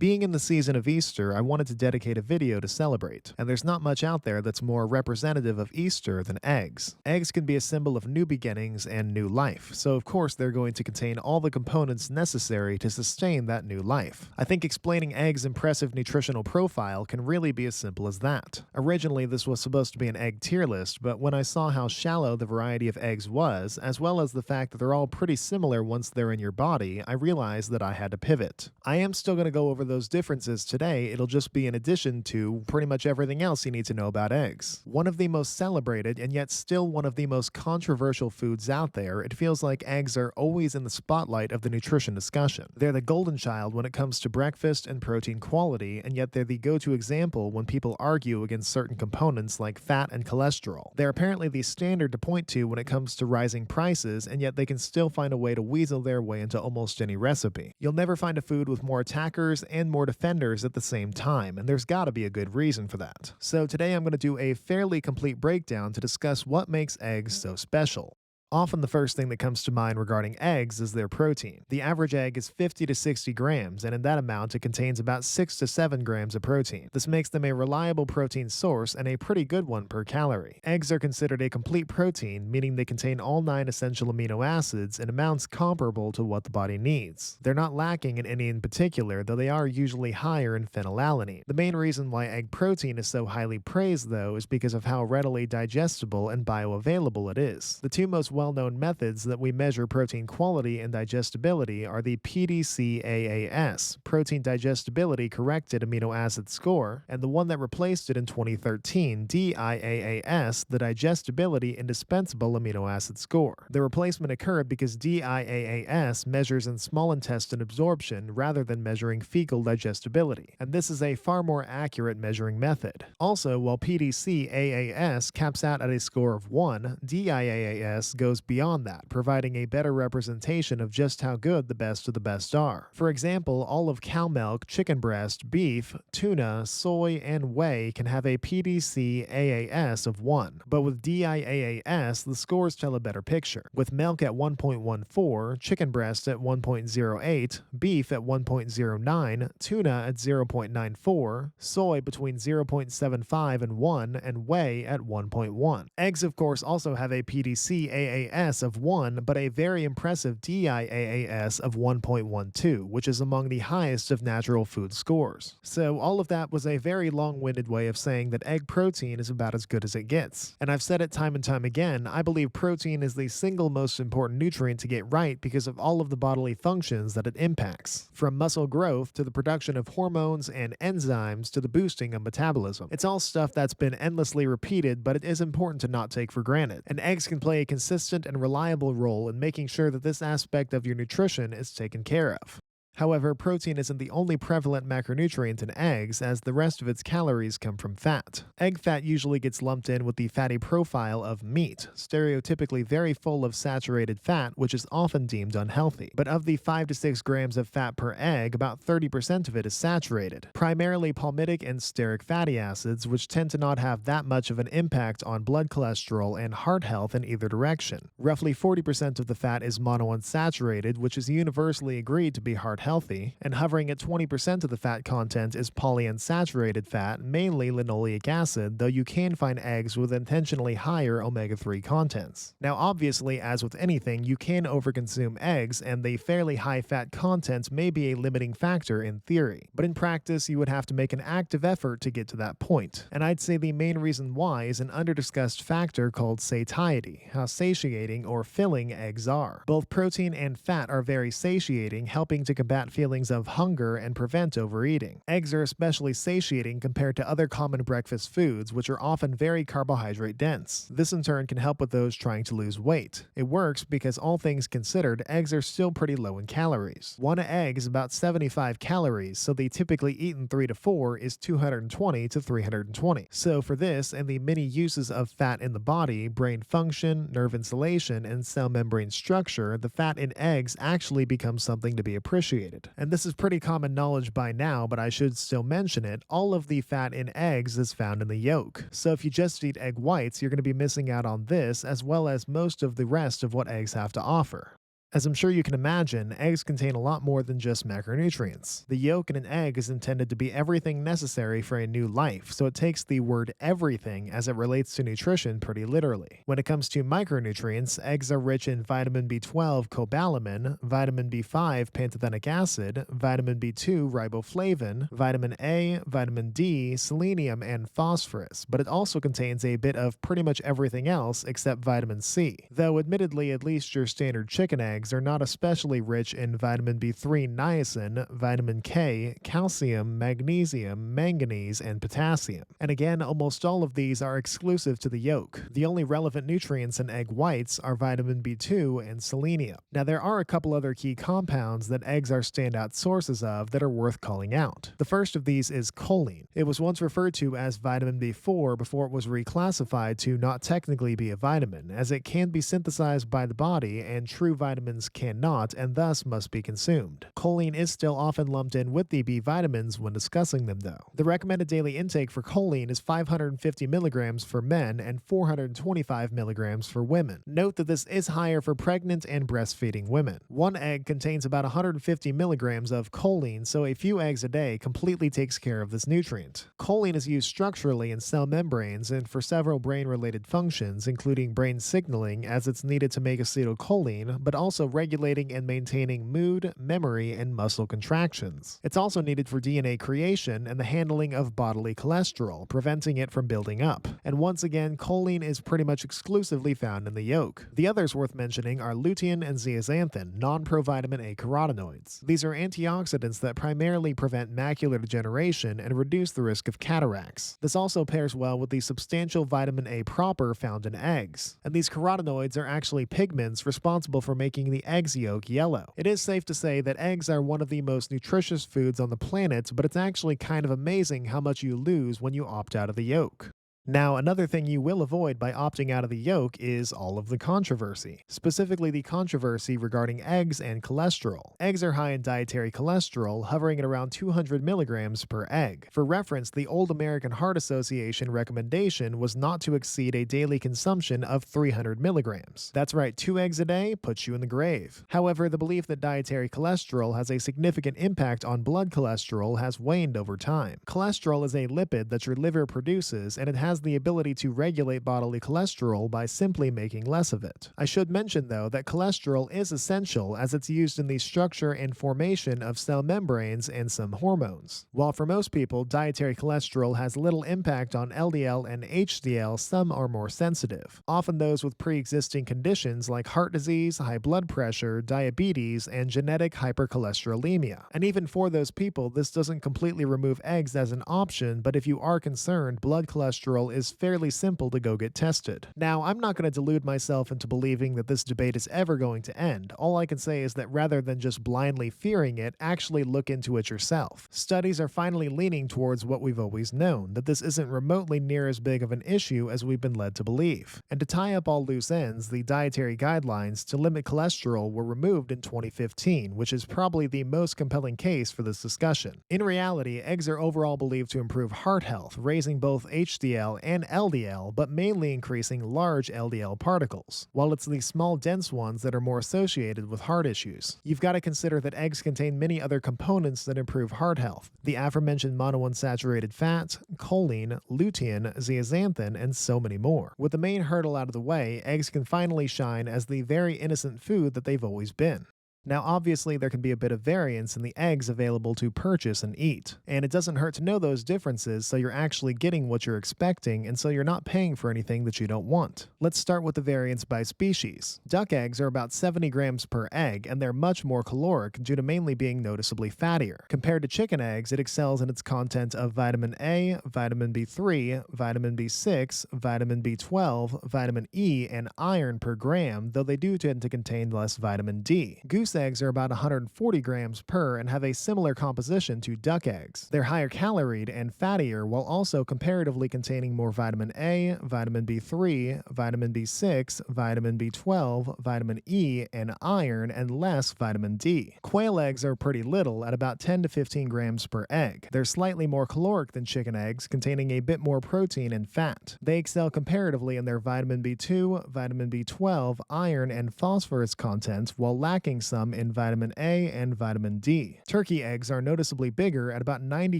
Being in the season of Easter, I wanted to dedicate a video to celebrate, and there's not much out there that's more representative of Easter than eggs. Eggs can be a symbol of new beginnings and new life, so of course they're going to contain all the components necessary to sustain that new life. I think explaining eggs' impressive nutritional profile can really be as simple as that. Originally, this was supposed to be an egg tier list, but when I saw how shallow the variety of eggs was, as well as the fact that they're all pretty similar once they're in your body, I realized that I had to pivot. I am still going to go over those differences today. It'll just be in addition to pretty much everything else you need to know about eggs. One of the most celebrated and yet still one of the most controversial foods out there, it feels like eggs are always in the spotlight of the nutrition discussion. They're the golden child when it comes to breakfast and protein quality, and yet they're the go-to example when people argue against certain components like fat and cholesterol. They're apparently the standard to point to when it comes to rising prices, and yet they can still find a way to weasel their way into almost any recipe. You'll never find a food with more attackers and more defenders at the same time, and there's gotta be a good reason for that. So today I'm going to do a fairly complete breakdown to discuss what makes eggs so special. Often the first thing that comes to mind regarding eggs is their protein. The average egg is 50 to 60 grams, and in that amount it contains about 6 to 7 grams of protein. This makes them a reliable protein source and a pretty good one per calorie. Eggs are considered a complete protein, meaning they contain all 9 essential amino acids in amounts comparable to what the body needs. They're not lacking in any in particular, though they are usually higher in phenylalanine. The main reason why egg protein is so highly praised, though, is because of how readily digestible and bioavailable it is. The two most well-known methods that we measure protein quality and digestibility are the PDCAAS, Protein Digestibility Corrected Amino Acid Score, and the one that replaced it in 2013, DIAAS, the Digestibility Indispensable Amino Acid Score. The replacement occurred because DIAAS measures in small intestine absorption rather than measuring fecal digestibility, and this is a far more accurate measuring method. Also, while PDCAAS caps out at a score of 1, DIAAS goes beyond that, providing a better representation of just how good the best of the best are. For example, all of cow milk, chicken breast, beef, tuna, soy, and whey can have a PDCAAS of 1, but with DIAAS, the scores tell a better picture, with milk at 1.14, chicken breast at 1.08, beef at 1.09, tuna at 0.94, soy between 0.75 and 1, and whey at 1.1. Eggs, of course, also have a PDCAAS of 1, but a very impressive DIAAS of 1.12, which is among the highest of natural food scores. So all of that was a very long-winded way of saying that egg protein is about as good as it gets. And I've said it time and time again, I believe protein is the single most important nutrient to get right because of all of the bodily functions that it impacts, from muscle growth to the production of hormones and enzymes to the boosting of metabolism. It's all stuff that's been endlessly repeated, but it is important to not take for granted. And eggs can play a consistent and reliable role in making sure that this aspect of your nutrition is taken care of. However, protein isn't the only prevalent macronutrient in eggs, as the rest of its calories come from fat. Egg fat usually gets lumped in with the fatty profile of meat, stereotypically very full of saturated fat, which is often deemed unhealthy. But of the 5 to 6 grams of fat per egg, about 30% of it is saturated, primarily palmitic and stearic fatty acids, which tend to not have that much of an impact on blood cholesterol and heart health in either direction. Roughly 40% of the fat is monounsaturated, which is universally agreed to be heart healthy, and hovering at 20% of the fat content is polyunsaturated fat, mainly linoleic acid, though you can find eggs with intentionally higher omega-3 contents. Now obviously, as with anything, you can overconsume eggs, and the fairly high fat content may be a limiting factor in theory, but in practice you would have to make an active effort to get to that point. And I'd say the main reason why is an underdiscussed factor called satiety, how satiating or filling eggs are. Both protein and fat are very satiating, helping to combat feelings of hunger and prevent overeating. Eggs are especially satiating compared to other common breakfast foods, which are often very carbohydrate dense. This in turn can help with those trying to lose weight. It works because, all things considered, eggs are still pretty low in calories. One egg is about 75 calories, so the typically eaten 3 to 4 is 220 to 320. So for this and the many uses of fat in the body, brain function, nerve insulation, and cell membrane structure, the fat in eggs actually becomes something to be appreciated. And this is pretty common knowledge by now, but I should still mention it. All of the fat in eggs is found in the yolk. So if you just eat egg whites, you're going to be missing out on this, as well as most of the rest of what eggs have to offer. As I'm sure you can imagine, eggs contain a lot more than just macronutrients. The yolk in an egg is intended to be everything necessary for a new life, so it takes the word everything as it relates to nutrition pretty literally. When it comes to micronutrients, eggs are rich in vitamin B12 cobalamin, vitamin B5 pantothenic acid, vitamin B2 riboflavin, vitamin A, vitamin D, selenium, and phosphorus, but it also contains a bit of pretty much everything else except vitamin C. Though admittedly, at least your standard chicken eggs are not especially rich in vitamin B3 niacin, vitamin K, calcium, magnesium, manganese, and potassium. And again, almost all of these are exclusive to the yolk. The only relevant nutrients in egg whites are vitamin B2 and selenium. Now, there are a couple other key compounds that eggs are standout sources of that are worth calling out. The first of these is choline. It was once referred to as vitamin B4 before it was reclassified to not technically be a vitamin, as it can be synthesized by the body and true vitamins cannot and thus must be consumed. Choline is still often lumped in with the B vitamins when discussing them though. The recommended daily intake for choline is 550 milligrams for men and 425 milligrams for women. Note that this is higher for pregnant and breastfeeding women. One egg contains about 150 milligrams of choline, so a few eggs a day completely takes care of this nutrient. Choline is used structurally in cell membranes and for several brain-related functions, including brain signaling as it's needed to make acetylcholine, but also regulating and maintaining mood, memory, and muscle contractions. It's also needed for DNA creation and the handling of bodily cholesterol, preventing it from building up. And once again, choline is pretty much exclusively found in the yolk. The others worth mentioning are lutein and zeaxanthin, non-provitamin A carotenoids. These are antioxidants that primarily prevent macular degeneration and reduce the risk of cataracts. This also pairs well with the substantial vitamin A proper found in eggs. And these carotenoids are actually pigments responsible for making the egg's yolk yellow. It is safe to say that eggs are one of the most nutritious foods on the planet, but it's actually kind of amazing how much you lose when you opt out of the yolk. Now, another thing you will avoid by opting out of the yolk is all of the controversy, specifically the controversy regarding eggs and cholesterol. Eggs are high in dietary cholesterol, hovering at around 200 milligrams per egg. For reference, the Old American Heart Association recommendation was not to exceed a daily consumption of 300 milligrams. That's right, 2 eggs a day puts you in the grave. However, the belief that dietary cholesterol has a significant impact on blood cholesterol has waned over time. Cholesterol is a lipid that your liver produces, and it has the ability to regulate bodily cholesterol by simply making less of it. I should mention, though, that cholesterol is essential as it's used in the structure and formation of cell membranes and some hormones. While for most people, dietary cholesterol has little impact on LDL and HDL, some are more sensitive, often those with pre-existing conditions like heart disease, high blood pressure, diabetes, and genetic hypercholesterolemia. And even for those people, this doesn't completely remove eggs as an option, but if you are concerned, blood cholesterol is fairly simple to go get tested. Now, I'm not going to delude myself into believing that this debate is ever going to end. All I can say is that rather than just blindly fearing it, actually look into it yourself. Studies are finally leaning towards what we've always known, that this isn't remotely near as big of an issue as we've been led to believe. And to tie up all loose ends, the dietary guidelines to limit cholesterol were removed in 2015, which is probably the most compelling case for this discussion. In reality, eggs are overall believed to improve heart health, raising both HDL and LDL, but mainly increasing large LDL particles, while it's the small dense ones that are more associated with heart issues. You've got to consider that eggs contain many other components that improve heart health, the aforementioned monounsaturated fat, choline, lutein, zeaxanthin, and so many more. With the main hurdle out of the way, eggs can finally shine as the very innocent food that they've always been. Now, obviously, there can be a bit of variance in the eggs available to purchase and eat, and it doesn't hurt to know those differences so you're actually getting what you're expecting and so you're not paying for anything that you don't want. Let's start with the variance by species. Duck eggs are about 70 grams per egg, and they're much more caloric due to mainly being noticeably fattier. Compared to chicken eggs, it excels in its content of vitamin A, vitamin B3, vitamin B6, vitamin B12, vitamin E, and iron per gram, though they do tend to contain less vitamin D. Goose Goose eggs are about 140 grams per and have a similar composition to duck eggs. They're higher caloried and fattier while also comparatively containing more vitamin A, vitamin B3, vitamin B6, vitamin B12, vitamin E, and iron, and less vitamin D. Quail eggs are pretty little at about 10 to 15 grams per egg. They're slightly more caloric than chicken eggs, containing a bit more protein and fat. They excel comparatively in their vitamin B2, vitamin B12, iron, and phosphorus content while lacking some in vitamin A and vitamin D. Turkey eggs are noticeably bigger at about 90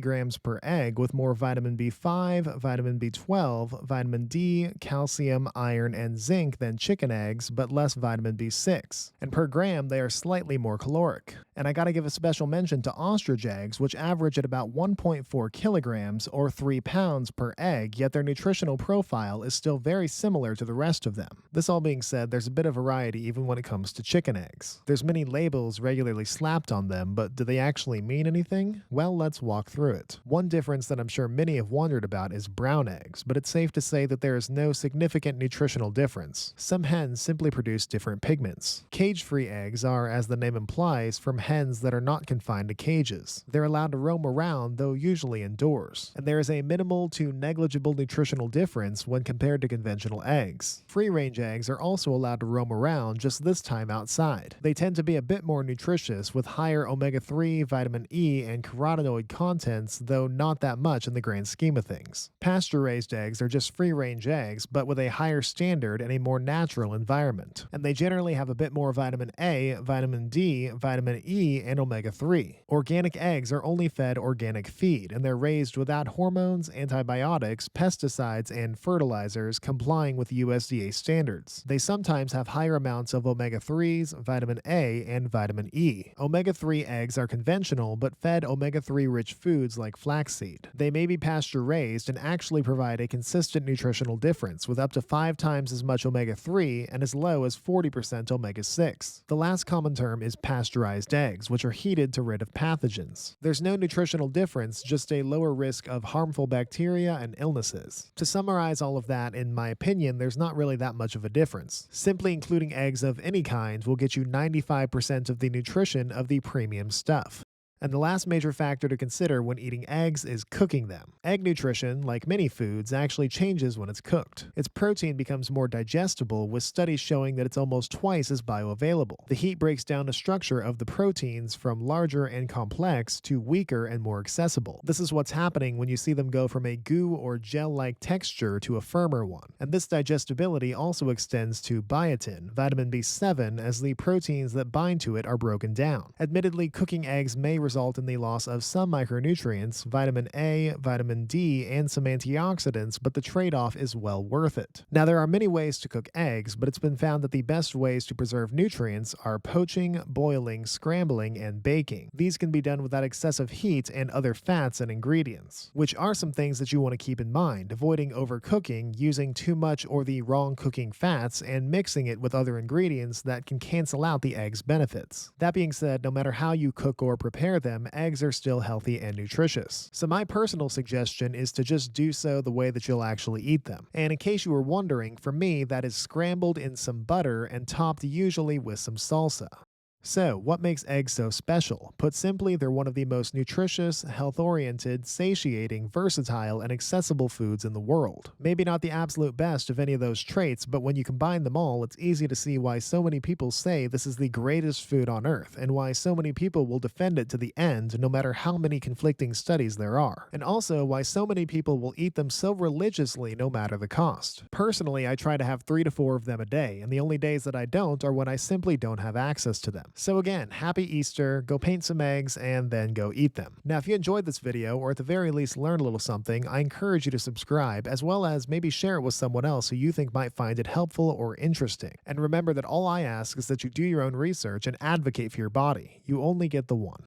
grams per egg with more vitamin B5, vitamin B12, vitamin D, calcium, iron, and zinc than chicken eggs, but less vitamin B6. And per gram, they are slightly more caloric. And I gotta give a special mention to ostrich eggs, which average at about 1.4 kilograms or 3 pounds per egg, yet their nutritional profile is still very similar to the rest of them. This all being said, there's a bit of variety even when it comes to chicken eggs. There's many labels regularly slapped on them, but do they actually mean anything? Well, let's walk through it. One difference that I'm sure many have wondered about is brown eggs, but it's safe to say that there is no significant nutritional difference. Some hens simply produce different pigments. Cage-free eggs are, as the name implies, from hens that are not confined to cages. They're allowed to roam around, though usually indoors. And there is a minimal to negligible nutritional difference when compared to conventional eggs. Free-range eggs are also allowed to roam around, just this time outside. They tend to be a bit more nutritious with higher omega-3, vitamin E, and carotenoid contents, though not that much in the grand scheme of things. Pasture-raised eggs are just free-range eggs, but with a higher standard and a more natural environment. And they generally have a bit more vitamin A, vitamin D, vitamin E, and omega-3. Organic eggs are only fed organic feed, and they're raised without hormones, antibiotics, pesticides, and fertilizers, complying with USDA standards. They sometimes have higher amounts of omega-3s, vitamin A, and vitamin E. Omega-3 eggs are conventional, but fed omega-3 rich foods like flaxseed. They may be pasture-raised and actually provide a consistent nutritional difference, with up to 5 times as much omega-3 and as low as 40% omega-6. The last common term is pasteurized eggs, which are heated to rid of pathogens. There's no nutritional difference, just a lower risk of harmful bacteria and illnesses. To summarize all of that, in my opinion, there's not really that much of a difference. Simply including eggs of any kind will get you 95% of the nutrition of the premium stuff. And the last major factor to consider when eating eggs is cooking them. Egg nutrition, like many foods, actually changes when it's cooked. Its protein becomes more digestible, with studies showing that it's almost twice as bioavailable. The heat breaks down the structure of the proteins from larger and complex to weaker and more accessible. This is what's happening when you see them go from a goo or gel-like texture to a firmer one. And this digestibility also extends to biotin, vitamin B7, as the proteins that bind to it are broken down. Admittedly, cooking eggs may result in the loss of some micronutrients, vitamin A, vitamin D, and some antioxidants, but the trade-off is well worth it. Now, there are many ways to cook eggs, but it's been found that the best ways to preserve nutrients are poaching, boiling, scrambling, and baking. These can be done without excessive heat and other fats and ingredients, which are some things that you want to keep in mind, avoiding overcooking, using too much or the wrong cooking fats, and mixing it with other ingredients that can cancel out the egg's benefits. That being said, no matter how you cook or prepare them, eggs are still healthy and nutritious. So my personal suggestion is to just do so the way that you'll actually eat them. And in case you were wondering, for me, that is scrambled in some butter and topped usually with some salsa. So, what makes eggs so special? Put simply, they're one of the most nutritious, health-oriented, satiating, versatile, and accessible foods in the world. Maybe not the absolute best of any of those traits, but when you combine them all, it's easy to see why so many people say this is the greatest food on earth, and why so many people will defend it to the end, no matter how many conflicting studies there are. And also, why so many people will eat them so religiously no matter the cost. Personally, I try to have 3 to 4 of them a day, and the only days that I don't are when I simply don't have access to them. So again, happy Easter, go paint some eggs, and then go eat them. Now, if you enjoyed this video, or at the very least learned a little something, I encourage you to subscribe, as well as maybe share it with someone else who you think might find it helpful or interesting. And remember that all I ask is that you do your own research and advocate for your body. You only get the one.